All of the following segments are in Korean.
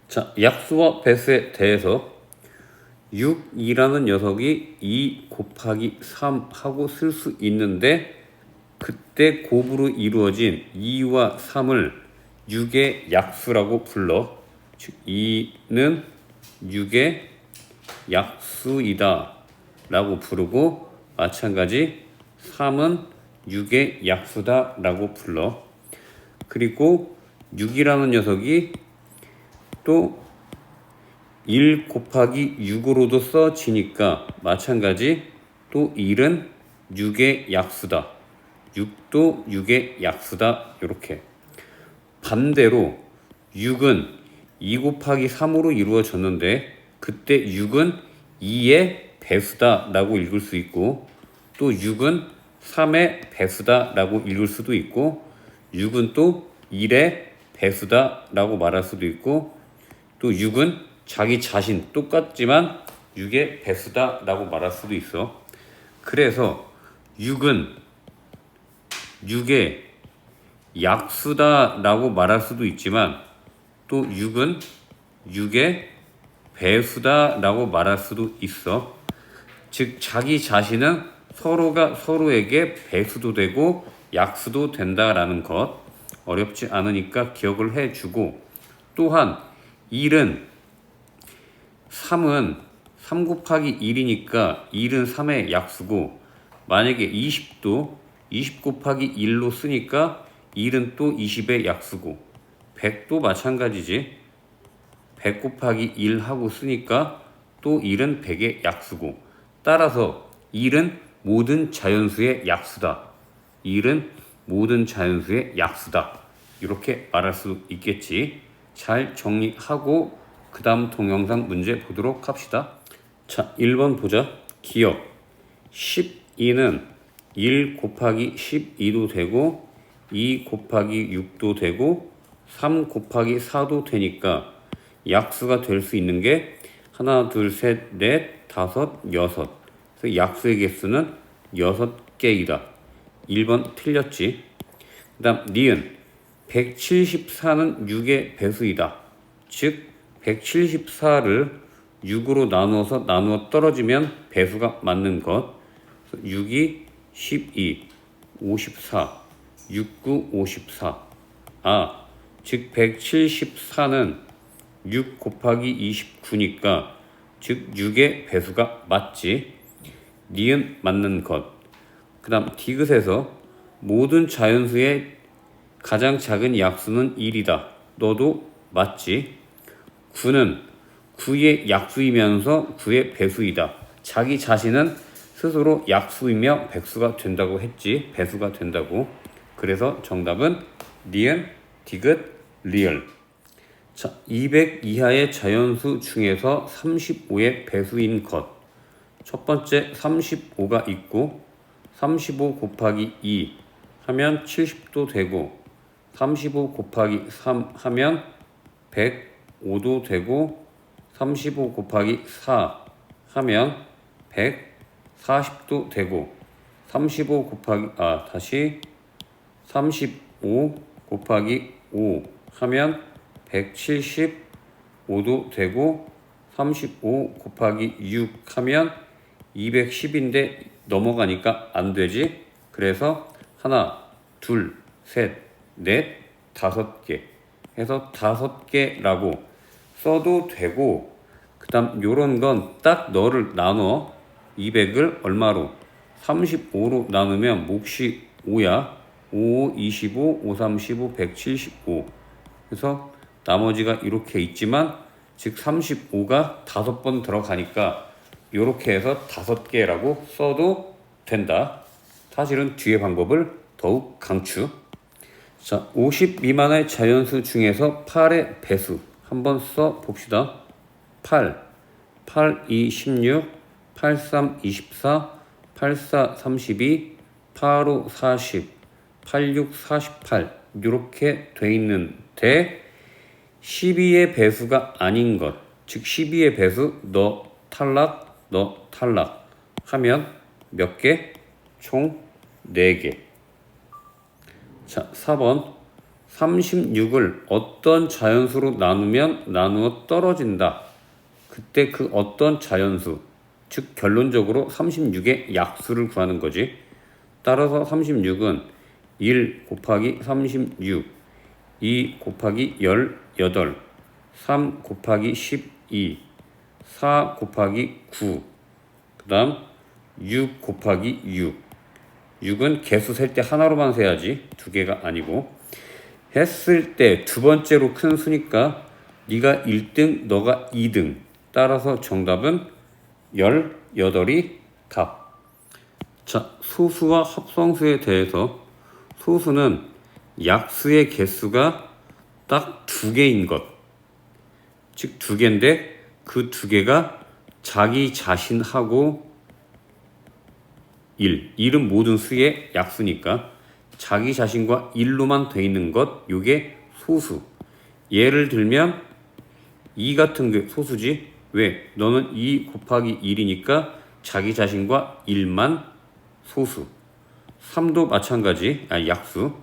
자, 약수와 배수에 대해서 6이라는 녀석이 2 곱하기 3 하고 쓸 수 있는데, 그때 곱으로 이루어진 2와 3을 6의 약수라고 불러. 즉 2는 6의 약수이다 라고 부르고, 마찬가지 3은 6의 약수다 라고 불러. 그리고 6이라는 녀석이 또 1 곱하기 6으로도 써지니까 마찬가지 또 1은 6의 약수다, 6도 6의 약수다. 이렇게 반대로 6은 2 곱하기 3으로 이루어졌는데, 그때 6은 2의 배수다 라고 읽을 수 있고, 또 6은 3의 배수다 라고 읽을 수도 있고, 6은 또 1의 배수다 라고 말할 수도 있고, 또 6은 자기 자신 똑같지만 6의 배수다 라고 말할 수도 있어. 그래서 6은 6의 약수다 라고 말할 수도 있지만, 또 6은 6의 배수다 라고 말할 수도 있어. 즉 자기 자신은 서로가 서로에게 배수도 되고 약수도 된다라는 것, 어렵지 않으니까 기억을 해주고, 또한 1은 3은 3 곱하기 1이니까 1은 3의 약수고, 만약에 20도 20 곱하기 1로 쓰니까 1은 또 20의 약수고, 100도 마찬가지지. 100 곱하기 1 하고 쓰니까 또 1은 100의 약수고, 따라서 1은 모든 자연수의 약수다, 1은 모든 자연수의 약수다, 이렇게 말할 수 있겠지. 잘 정리하고 그 다음 동영상 문제 보도록 합시다. 자, 1번 보자. 기억. 12는 1 곱하기 12도 되고 2 곱하기 6도 되고 3 곱하기 4도 되니까 약수가 될 수 있는 게 하나, 둘, 셋, 넷, 다섯, 여섯. 그래서 약수의 개수는 6개이다. 1번 틀렸지. 그 다음 니은. 174는 6의 배수이다. 즉 174를 6으로 나누어 떨어지면 배수가 맞는 것. 6이 12, 54, 69, 54. 즉 174는 6 곱하기 29니까 즉 6의 배수가 맞지. 니은 맞는 것. 그 다음 디귿에서 모든 자연수의 가장 작은 약수는 1이다. 너도 맞지. 9는 9의 약수이면서 9의 배수이다. 자기 자신은 스스로 약수이며 백수가 된다고 했지. 배수가 된다고. 그래서 정답은 니은, 디귿, 리을. 자, 200 이하의 자연수 중에서 35의 배수인 것. 첫 번째 35가 있고 35 곱하기 2 하면 70도 되고, 35 곱하기 3 하면 105도 되고, 35 곱하기 4 하면 140도 되고, 35 곱하기 35 곱하기 5 하면 175도 되고, 35 곱하기 6 하면 210인데 넘어가니까 안 되지. 그래서 하나, 둘, 셋, 넷, 5개 해서 5개라고 써도 되고, 그 다음 요런 건 딱 너를 나눠 200을 얼마로 35로 나누면 몫이 5야. 5, 25, 5, 35, 175. 그래서 나머지가 이렇게 있지만, 즉 35가 5번 들어가니까 이렇게 해서 5개라고 써도 된다. 사실은 뒤에 방법을 더욱 강추. 자, 50 미만의 자연수 중에서 8의 배수 한번 써 봅시다. 8, 8, 2, 16, 8, 3, 24, 8, 4, 32, 8, 5, 40, 8, 6, 48 이렇게 돼 있는데 12의 배수가 아닌 것, 즉 12의 배수 너 탈락, 너 탈락 하면 몇 개? 총 4개. 자, 4번 36을 어떤 자연수로 나누면 나누어 떨어진다. 그때 그 어떤 자연수, 즉 결론적으로 36의 약수를 구하는 거지. 따라서 36은 1 곱하기 36, 2 곱하기 18, 3 곱하기 12, 4 곱하기 9, 그 다음 6 곱하기 6. 6은 개수 셀 때 하나로만 세야지 두 개가 아니고, 했을 때 두 번째로 큰 수니까 네가 1등, 너가 2등. 따라서 정답은 18이 답. 자, 소수와 합성수에 대해서, 소수는 약수의 개수가 딱 두 개인 것, 즉 두 개인데 그 두 개가 자기 자신하고 1은 모든 수의 약수니까 자기 자신과 1로만 돼 있는 것, 요게 소수. 예를 들면 2 같은 게 소수지. 왜? 너는 2 곱하기 1이니까 자기 자신과 1만 소수. 3도 마찬가지, 약수.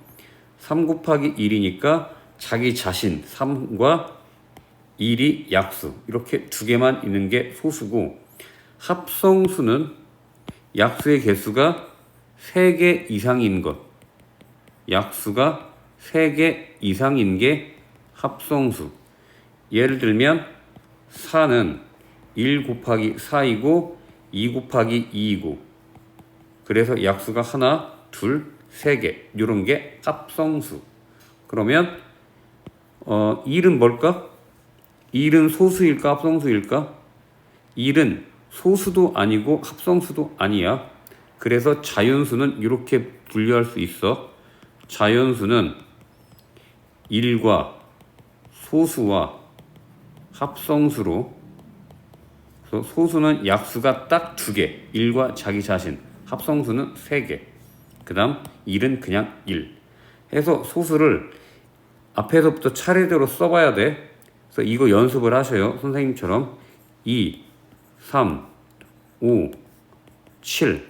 3 곱하기 1이니까 자기 자신 3과 1이 약수. 이렇게 두 개만 있는 게 소수고, 합성수는 약수의 개수가 3개 이상인 것, 약수가 3개 이상인 게 합성수. 예를 들면 4는 1 곱하기 4이고 2 곱하기 2이고, 그래서 약수가 하나, 둘, 3개, 이런 게 합성수. 그러면 1은 뭘까? 1은 소수일까 합성수일까? 1은 소수도 아니고 합성수도 아니야. 그래서 자연수는 이렇게 분류할 수 있어. 자연수는 1과 소수와 합성수로, 그래서 소수는 약수가 딱 2개, 1과 자기 자신, 합성수는 3개, 그 다음 1은 그냥 1 해서 소수를 앞에서부터 차례대로 써봐야 돼. 그래서 이거 연습을 하셔요. 선생님처럼 2, 3, 5, 7,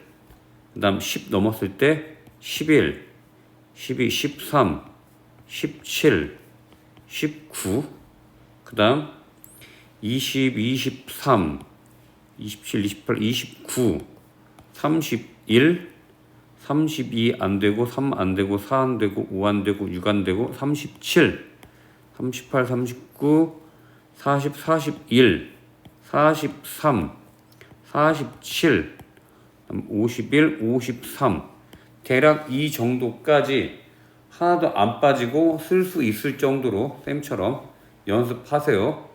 그 다음 10 넘었을 때 11, 12, 13, 17, 19, 그 다음 20, 23, 27, 28, 29, 31, 32 안 되고 3 안 되고 4 안 되고 5 안 되고 6 안 되고 37, 38, 39, 40, 41, 43, 47, 51, 53. 대략 이 정도까지 하나도 안 빠지고 쓸 수 있을 정도로 쌤처럼 연습하세요.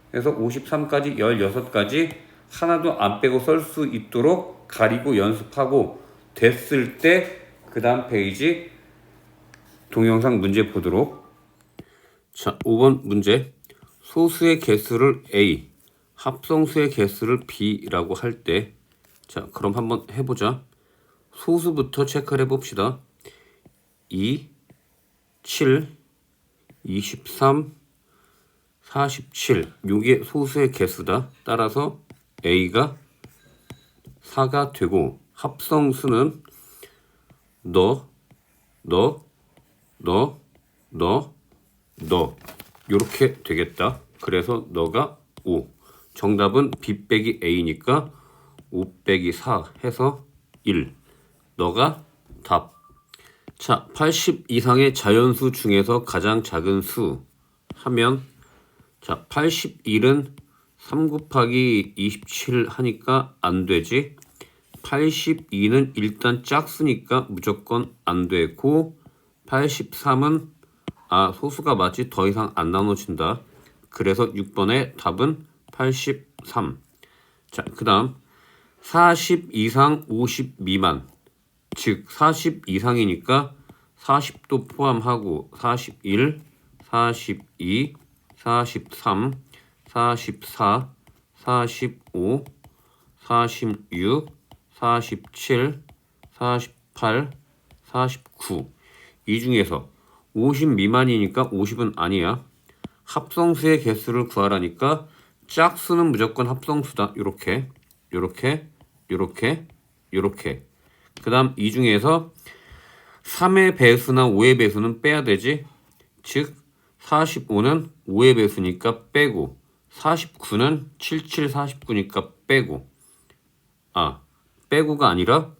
그래서 53까지 16까지 하나도 안 빼고 쓸 수 있도록 가리고 연습하고, 됐을 때 그 다음 페이지 동영상 문제 보도록. 자, 5번 문제. 소수의 개수를 A, 합성수의 개수를 B라고 할 때, 자, 그럼 한번 해보자. 소수부터 체크를 해봅시다. 2, 7, 23, 47. 요게 소수의 개수다. 따라서 A가 4가 되고, 합성수는 너 요렇게 되겠다. 그래서 너가 5. 정답은 B 빼기 A니까 5 빼기 4 해서 1. 너가 답. 자, 80 이상의 자연수 중에서 가장 작은 수 하면, 자, 81은 3 곱하기 27 하니까 안 되지. 82는 일단 짝수니까 무조건 안 되고, 83은 소수가 맞지, 더 이상 안 나눠진다. 그래서 6번의 답은 83. 자, 그 다음 40 이상 50 미만, 즉 40 이상이니까 40도 포함하고 41, 42, 43, 44, 45, 46, 47, 48, 49. 이 중에서 50 미만이니까 50은 아니야. 합성수의 개수를 구하라니까 짝수는 무조건 합성수다. 요렇게 요렇게 요렇게 요렇게. 그 다음 이 중에서 3의 배수나 5의 배수는 빼야 되지. 즉 45는 5의 배수니까 빼고 49는 77, 49니까 빼고 빼고가 아니라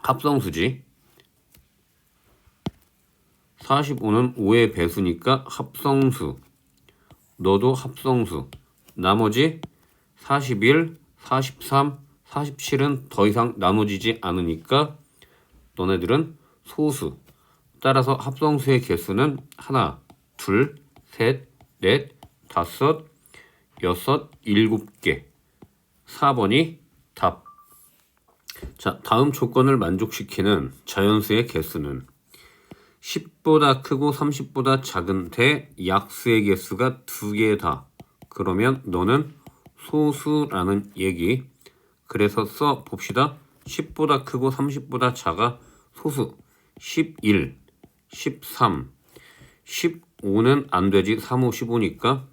합성수지. 45는 5의 배수니까 합성수. 너도 합성수. 나머지 41, 43, 47은 더 이상 나눠지지 않으니까 너네들은 소수. 따라서 합성수의 개수는 하나, 둘, 셋, 넷, 다섯, 여섯, 일곱 개. 4번이 답. 자, 다음 조건을 만족시키는 자연수의 개수는 10보다 크고 30보다 작은데 약수의 개수가 2개다. 그러면 너는 소수라는 얘기. 그래서 써 봅시다. 10보다 크고 30보다 작아 소수. 11, 13, 15는 안 되지. 3, 5, 15니까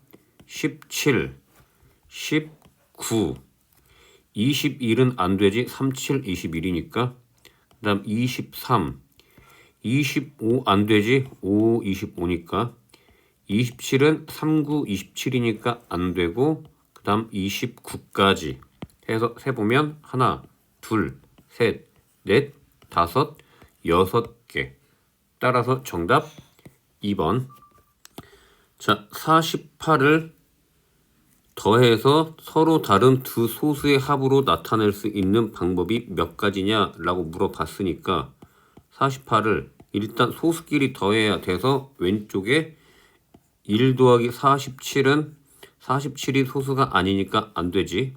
17, 19, 21은 안 되지. 3, 7, 21이니까 그 다음 23, 25 안 되지. 5, 25니까 27은 3, 9, 27이니까 안 되고 그 다음 29까지 해서 세보면 하나, 둘, 셋, 넷, 다섯, 여섯 개. 따라서 정답 2번. 자, 48을 더해서 서로 다른 두 소수의 합으로 나타낼 수 있는 방법이 몇 가지냐 라고 물어봤으니까 48을 일단 소수끼리 더해야 돼서 왼쪽에 1 더하기 47은 47이 소수가 아니니까 안 되지.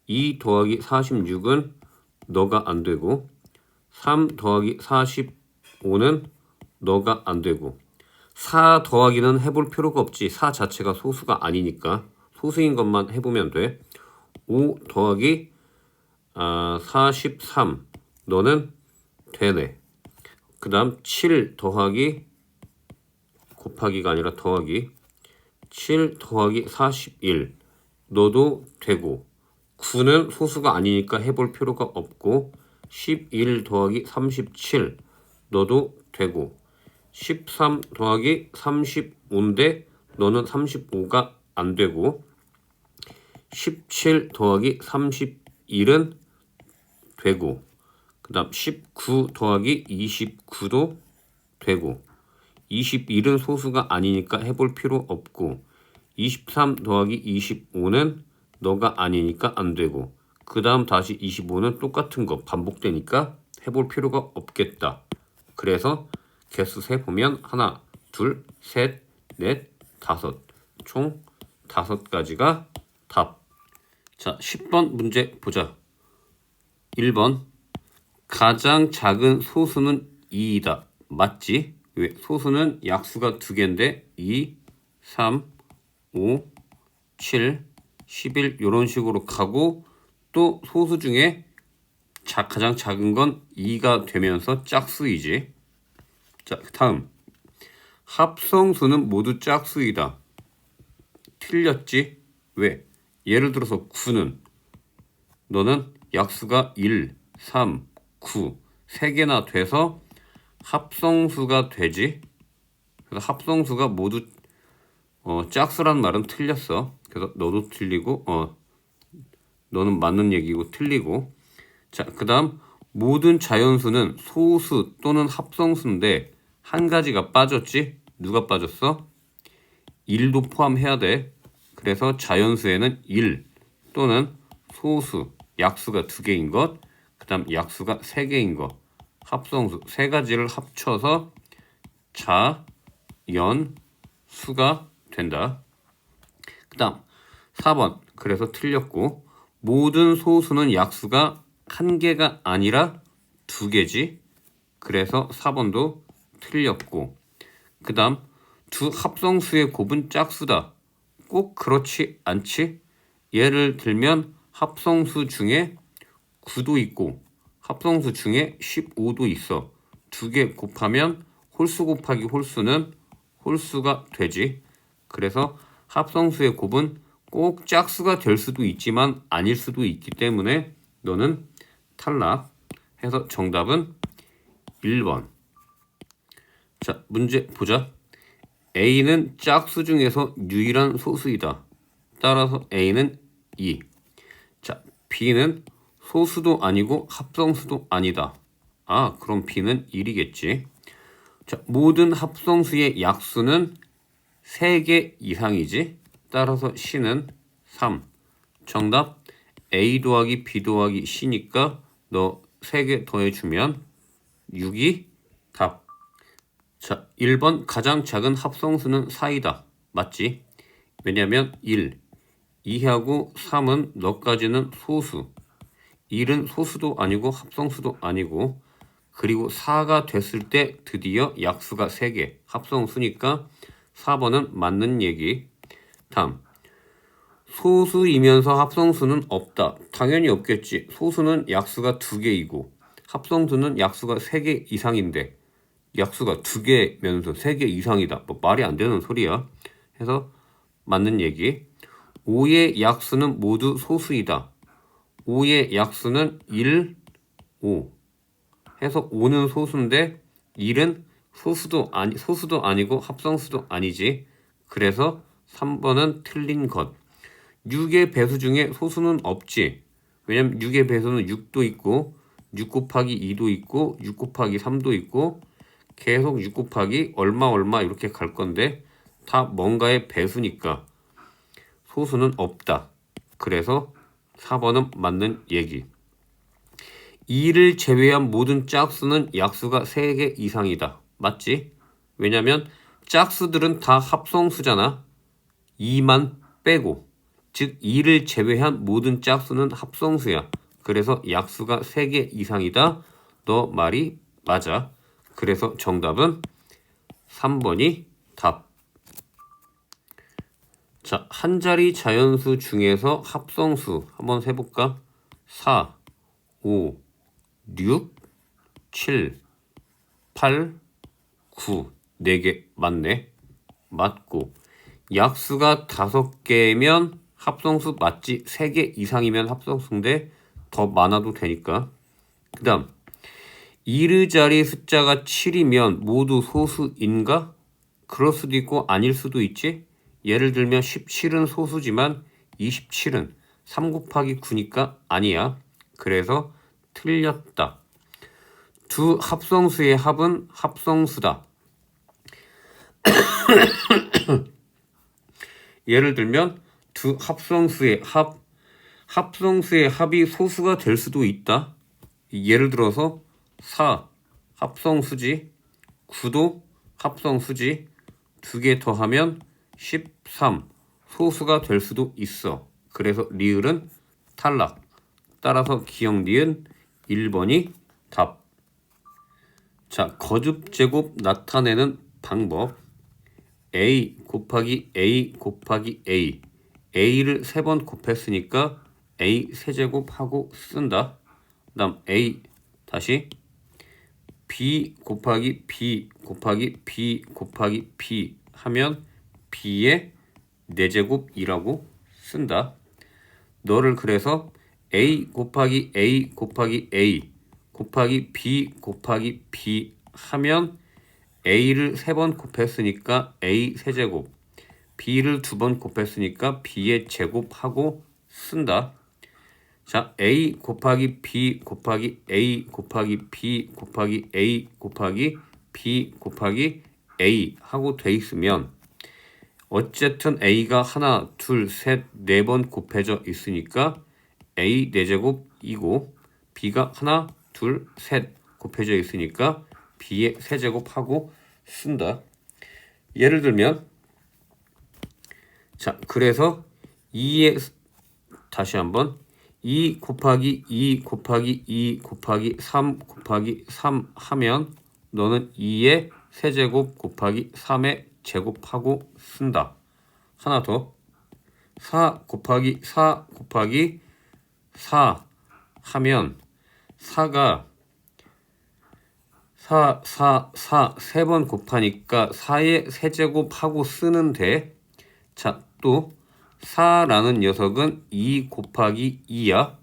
2 더하기 46은 너가 안 되고 3 더하기 45는 너가 안 되고 4 더하기는 해볼 필요가 없지. 4 자체가 소수가 아니니까 소수인 것만 해보면 돼. 5 더하기 43 너는 되네. 그 다음 7 더하기 곱하기가 아니라 더하기 7 더하기 41 너도 되고 9는 소수가 아니니까 해볼 필요가 없고 11 더하기 37 너도 되고 13 더하기 35인데 너는 35가 안 되고 17 더하기 31은 되고 그 다음 19 더하기 29도 되고 21은 소수가 아니니까 해볼 필요 없고 23 더하기 25는 너가 아니니까 안 되고 그 다음 다시 25는 똑같은 거 반복되니까 해볼 필요가 없겠다. 그래서 개수 세보면 하나, 둘, 셋, 넷, 다섯. 총 5가지가 답. 자, 10번 문제 보자. 1번 가장 작은 소수는 2이다. 맞지? 왜? 소수는 약수가 2개인데 2, 3, 5, 7, 11 이런 식으로 가고 또 소수 중에 가장 작은 건 2가 되면서 짝수이지. 자, 다음 합성수는 모두 짝수이다. 틀렸지? 왜? 예를 들어서 9는 너는 약수가 1, 3, 9 3개나 돼서 합성수가 되지. 그래서 합성수가 모두 짝수란 말은 틀렸어. 그래서 너도 틀리고 너는 맞는 얘기고 틀리고. 자, 그 다음 모든 자연수는 소수 또는 합성수인데 한 가지가 빠졌지. 누가 빠졌어? 1도 포함해야 돼. 그래서 자연수에는 1 또는 소수 약수가 2개인 것, 그 다음 약수가 3개인 것, 합성수 3가지를 합쳐서 자연수가 된다. 그 다음 4번 그래서 틀렸고 모든 소수는 약수가 1개가 아니라 2개지. 그래서 4번도 틀렸고 그 다음 두 합성수의 곱은 짝수다. 꼭 그렇지 않지? 예를 들면 합성수 중에 9도 있고 합성수 중에 15도 있어. 2개 곱하면 홀수 곱하기 홀수는 홀수가 되지. 그래서 합성수의 곱은 꼭 짝수가 될 수도 있지만 아닐 수도 있기 때문에 너는 탈락. 해서 정답은 1번. 자, 문제 보자. A는 짝수 중에서 유일한 소수이다. 따라서 A는 2. 자, B는 소수도 아니고 합성수도 아니다. 아, 그럼 B는 1이겠지. 자, 모든 합성수의 약수는 3개 이상이지. 따라서 C는 3. 정답 A 더하기 B 더하기 C니까 너 3개 더해주면 6이 답. 자, 1번 가장 작은 합성수는 4이다. 맞지? 왜냐면 1, 2하고 3은 너까지는 소수. 1은 소수도 아니고 합성수도 아니고 그리고 4가 됐을 때 드디어 약수가 3개. 합성수니까 4번은 맞는 얘기. 다음. 소수이면서 합성수는 없다. 당연히 없겠지. 소수는 약수가 2개이고 합성수는 약수가 3개 이상인데 약수가 2개면서 3개 이상이다. 뭐 말이 안 되는 소리야. 해서 맞는 얘기. 5의 약수는 모두 소수이다. 5의 약수는 1, 5. 해서 5는 소수인데 1은 소수도 아니고 합성수도 아니지. 그래서 3번은 틀린 것. 6의 배수 중에 소수는 없지. 왜냐면 6의 배수는 6도 있고 6 곱하기 2도 있고 6 곱하기 3도 있고 계속 6 곱하기 얼마 이렇게 갈 건데 다 뭔가의 배수니까 소수는 없다. 그래서 4번은 맞는 얘기. 2를 제외한 모든 짝수는 약수가 3개 이상이다. 맞지? 왜냐면 짝수들은 다 합성수잖아. 2만 빼고. 즉 2를 제외한 모든 짝수는 합성수야. 그래서 약수가 3개 이상이다. 너 말이 맞아. 그래서 정답은 3번이 답. 자, 한 자리 자연수 중에서 합성수 한번 해볼까? 4, 5, 6, 7, 8, 9. 4개 맞네. 맞고. 약수가 5개면 합성수 맞지? 3개 이상이면 합성수인데 더 많아도 되니까. 그 다음 2의 자리 숫자가 7이면 모두 소수인가? 그럴 수도 있고 아닐 수도 있지. 예를 들면 17은 소수지만 27은 3 곱하기 9니까 아니야. 그래서 틀렸다. 두 합성수의 합은 합성수다. 예를 들면 두 합성수의 합성수의 합이 소수가 될 수도 있다. 예를 들어서 4 합성수지, 9도 합성수지, 2개 더하면 13 소수가 될 수도 있어. 그래서 리을은 탈락. 따라서 기억 니은 1번이 답. 자, 거듭 제곱 나타내는 방법. A 곱하기 A 곱하기 A. A를 3번 곱했으니까 A 세제곱하고 쓴다. 그 다음 A 다시 B 곱하기 B 곱하기 B 곱하기 B 하면 B의 4제곱이라고 쓴다. 너를 그래서 A 곱하기 A 곱하기 A 곱하기 B 곱하기 B 하면 A를 3번 곱했으니까 A 세제곱, B를 2번 곱했으니까 B의 제곱하고 쓴다. 자, A 곱하기 B 곱하기 A 곱하기 B 곱하기 A 곱하기 B 곱하기 A 하고 돼 있으면 어쨌든 A가 하나, 둘, 셋, 4번 곱해져 있으니까 A 4제곱이고 B가 하나, 둘, 셋 곱해져 있으니까 B의 세제곱하고 쓴다. 예를 들면 자, 그래서 2의 다시 한번 2 곱하기 2 곱하기 2 곱하기 3 곱하기 3 하면 너는 2의 세제곱 곱하기 3의 제곱하고 쓴다. 하나 더 4 곱하기 4 곱하기 4 하면 4가 4, 3번 곱하니까 4의 세제곱하고 쓰는데 자, 또 4라는 녀석은 2 곱하기 2야.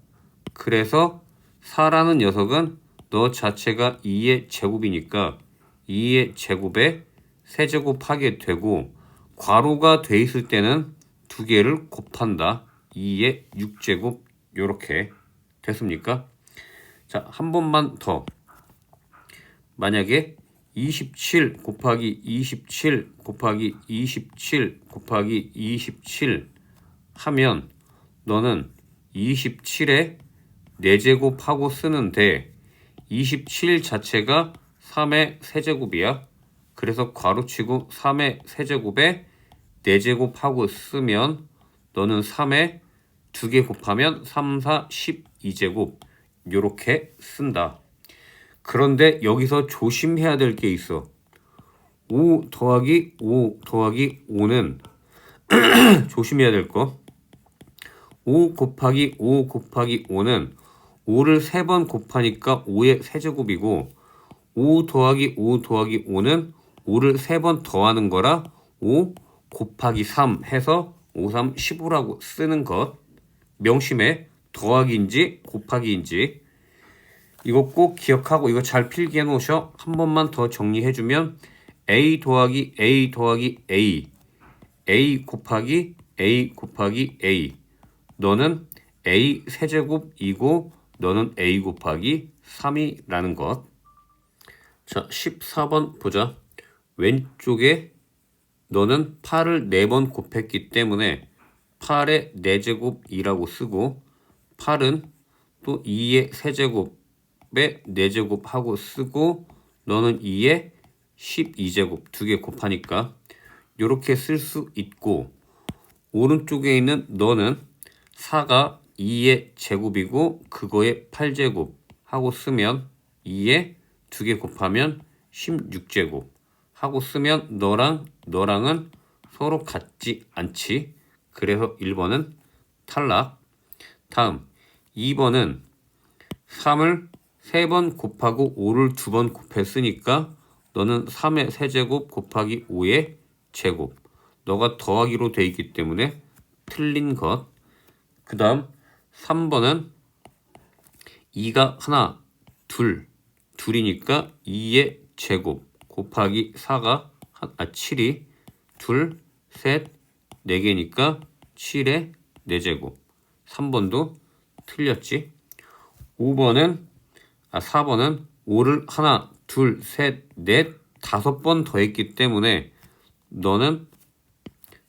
그래서 4라는 녀석은 너 자체가 2의 제곱이니까 2의 제곱에 세제곱하게 되고 괄호가 돼 있을 때는 두 개를 곱한다. 2의 6제곱 요렇게 됐습니까? 자, 한 번만 더. 만약에 27 곱하기 27 곱하기 27 곱하기 27 하면 너는 27에 4제곱하고 쓰는데 27 자체가 3의 세제곱이야. 그래서 괄호치고 3의 세제곱에 4제곱하고 쓰면 너는 3에 2개 곱하면 3, 4, 12제곱 요렇게 쓴다. 그런데 여기서 조심해야 될 게 있어. 5 더하기 5 더하기 5는 조심해야 될 거. 5 곱하기 5 곱하기 5는 5를 3번 곱하니까 5의 세제곱이고 5 더하기 5 더하기 5는 5를 3번 더하는 거라 5 곱하기 3 해서 5, 3, 15라고 쓰는 것. 명심해. 더하기인지 곱하기인지. 이거 꼭 기억하고 이거 잘 필기해 놓으셔. 한 번만 더 정리해주면 A 더하기 A 더하기 A A 곱하기 A 곱하기 A 너는 A 세제곱이고 너는 A 곱하기 3이라는 것. 자, 14번 보자. 왼쪽에 너는 8을 4번 곱했기 때문에 8의 4제곱이라고 쓰고 8은 또 2의 세제곱에 4제곱 하고 쓰고 너는 2의 12제곱 2개 곱하니까 이렇게 쓸 수 있고 오른쪽에 있는 너는 4가 2의 제곱이고 그거의 8제곱 하고 쓰면 2에 2개 곱하면 16제곱 하고 쓰면 너랑은 서로 같지 않지. 그래서 1번은 탈락. 다음 2번은 3을 3번 곱하고 5를 2번 곱했으니까 너는 3의 세제곱 곱하기 5의 제곱. 너가 더하기로 돼 있기 때문에 틀린 것. 그 다음 3번은 2가 하나, 둘이니까 2의 제곱 곱하기 4가 7이 둘, 셋, 4개니까 7의 4제곱. 3번도 틀렸지. 4번은 5를 하나, 둘, 셋, 넷, 5번 더했기 때문에 너는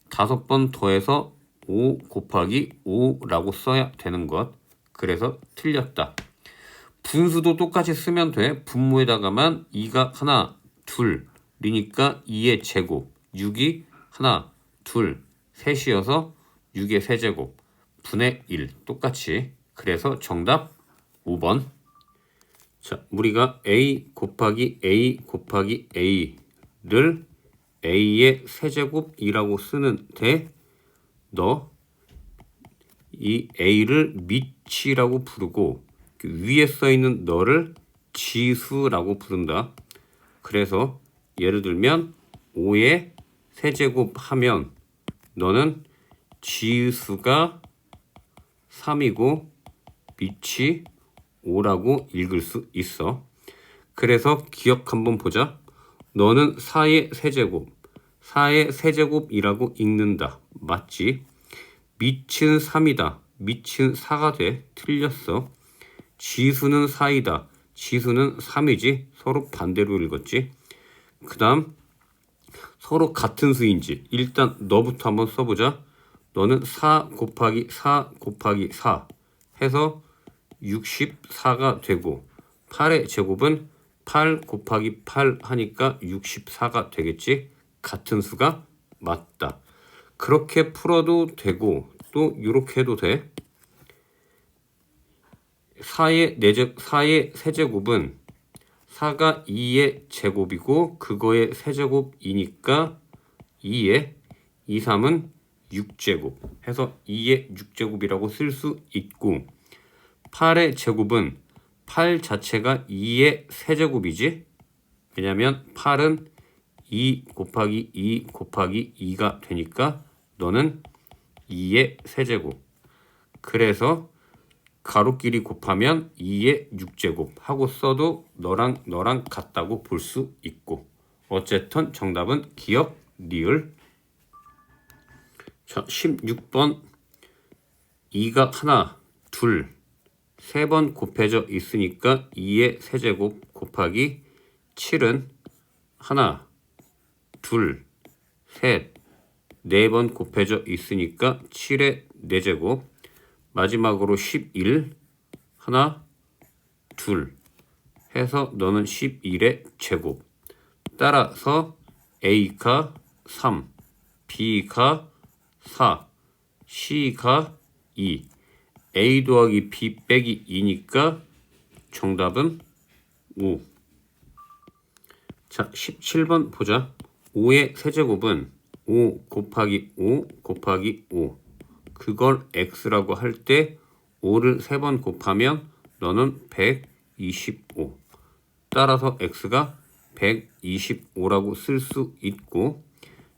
5번 더해서 5 곱하기 5라고 써야 되는 것. 그래서 틀렸다. 분수도 똑같이 쓰면 돼. 분모에다가만 2가 하나, 둘이니까 2의 제곱, 6이 하나, 둘, 셋이어서 6의 세제곱, 분의 1 똑같이. 그래서 정답 5번. 자, 우리가 A 곱하기 A 곱하기 A를 A의 세제곱이라고 쓰는데 너 이 A를 미치라고 부르고 그 위에 써있는 너를 지수라고 부른다. 그래서 예를 들면 5의 세제곱 하면 너는 지수가 3이고 밑이 5라고 읽을 수 있어. 그래서 기억 한번 보자. 너는 4의 세제곱이라고 읽는다. 맞지? 밑은 3이다. 밑은 4가 돼. 틀렸어. 지수는 4이다. 지수는 3이지. 서로 반대로 읽었지. 그 다음 서로 같은 수인지 일단 너부터 한번 써보자. 너는 4 곱하기 4 곱하기 4 해서 64가 되고 8의 제곱은 8 곱하기 8 하니까 64가 되겠지. 같은 수가 맞다. 그렇게 풀어도 되고 또 이렇게 해도 돼. 4의 세제곱은 4가 2의 제곱이고 그거의 세제곱이니까 2의 2, 3은 6제곱 해서 2의 6제곱이라고 쓸 수 있고 8의 제곱은 8 자체가 2의 세제곱이지. 왜냐면 8은 2 곱하기 2 곱하기 2가 되니까 너는 2의 세제곱. 그래서 가로끼리 곱하면 2의 6제곱 하고 써도 너랑 같다고 볼 수 있고. 어쨌든 정답은 기억, 리을. 자, 16번 2가 하나, 둘, 세 번 곱해져 있으니까 2의 세제곱 곱하기 7은 하나, 둘, 셋, 네 번 곱해져 있으니까 7의 4제곱. 마지막으로 11, 하나, 둘 해서 너는 11의 제곱. 따라서 A가 3, B가 4, C가 2. A 더하기 B 빼기 2니까 정답은 5. 자, 17번 보자. 5의 세제곱은 5 곱하기 5 곱하기 5. 그걸 x라고 할 때 5를 3번 곱하면 너는 125. 따라서 x가 125라고 쓸 수 있고,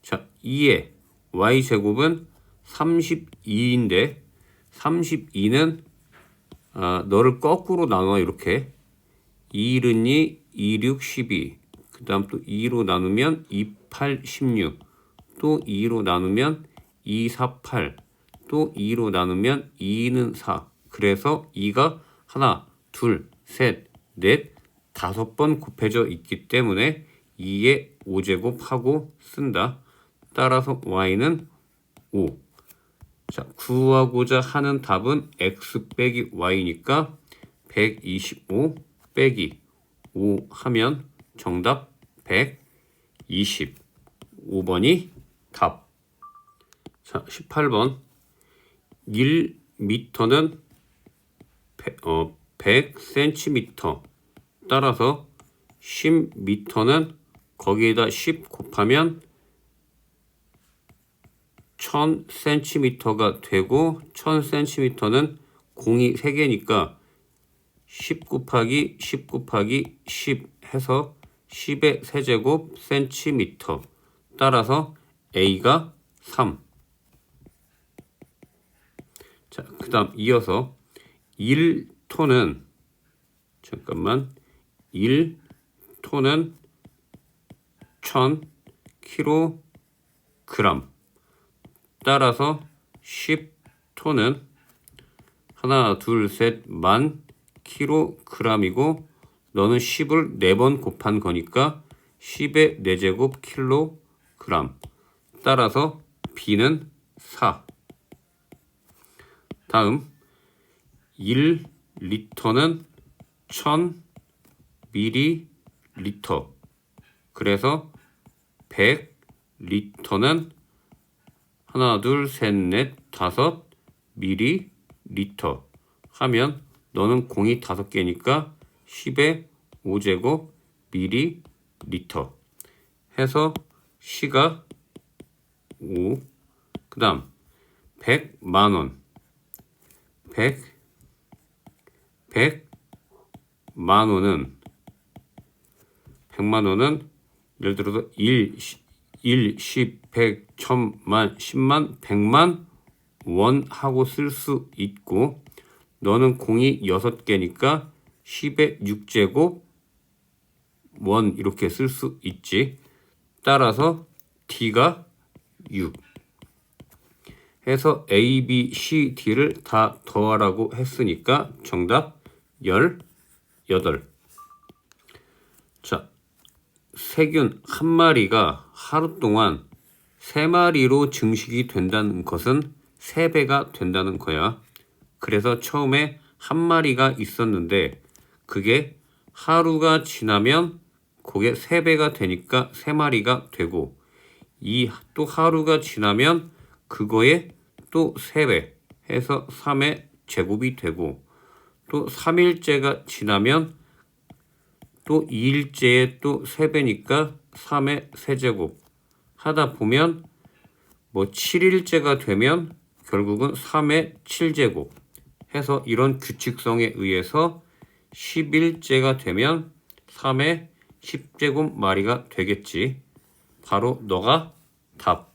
자, 2의 y제곱은 32인데 32는 너를 거꾸로 나눠. 이렇게 2, 1이 2, 6, 12. 그 다음 또 2로 나누면 2, 8, 16. 또 2로 나누면 2, 4, 8. 또 2로 나누면 2는 4. 그래서 2가 하나, 둘, 셋, 넷, 5번 곱해져 있기 때문에 2의 5제곱하고 쓴다. 따라서 y는 5. 자, 구하고자 하는 답은 x 빼기 y니까 125 빼기 5 하면 정답 120. 5번이 답. 자, 18번 1m는 100cm. 따라서 10m는 거기에다 10 곱하면 1000cm가 되고, 1000cm는 공이 3개니까 10 곱하기 10 곱하기 10 해서 10의 세제곱 cm. 따라서 A가 3. 자, 그 다음 이어서 1톤은 1톤은 1000kg. 따라서 10톤은 하나, 둘, 셋, 만 kg이고, 너는 10을 4번 곱한 거니까 10의 4제곱 kg. 따라서 B는 4. 다음 1리터는 1000ml. 그래서 100리터는 하나, 둘, 셋, 넷, 5 밀리리터 하면 너는 공이 5개니까 10의 5제곱 밀리리터 해서 C가 5. 그 다음 100만원. 100만원은 예를 들어서 1, 10, 100, 1000만, 10만, 100만 원 하고 쓸 수 있고, 너는 공이 6개니까 10의 6제곱 원 이렇게 쓸 수 있지. 따라서 D가 6 해서 A, B, C, D를 다 더하라고 했으니까 정답 18. 자, 세균 한 마리가 하루 동안 3마리로 증식이 된다는 것은 3배가 된다는 거야. 그래서 처음에 한 마리가 있었는데 그게 하루가 지나면 그게 3배가 되니까 3마리가 되고, 이 또 하루가 지나면 그거에 또 3배 해서 3의 제곱이 되고, 또 3일째가 지나면 또 2일째에 또 3배니까 3의 세제곱 하다 보면 뭐 7일째가 되면 결국은 3의 7제곱 해서 이런 규칙성에 의해서 10일째가 되면 3의 10제곱 마리가 되겠지. 바로 너가 답.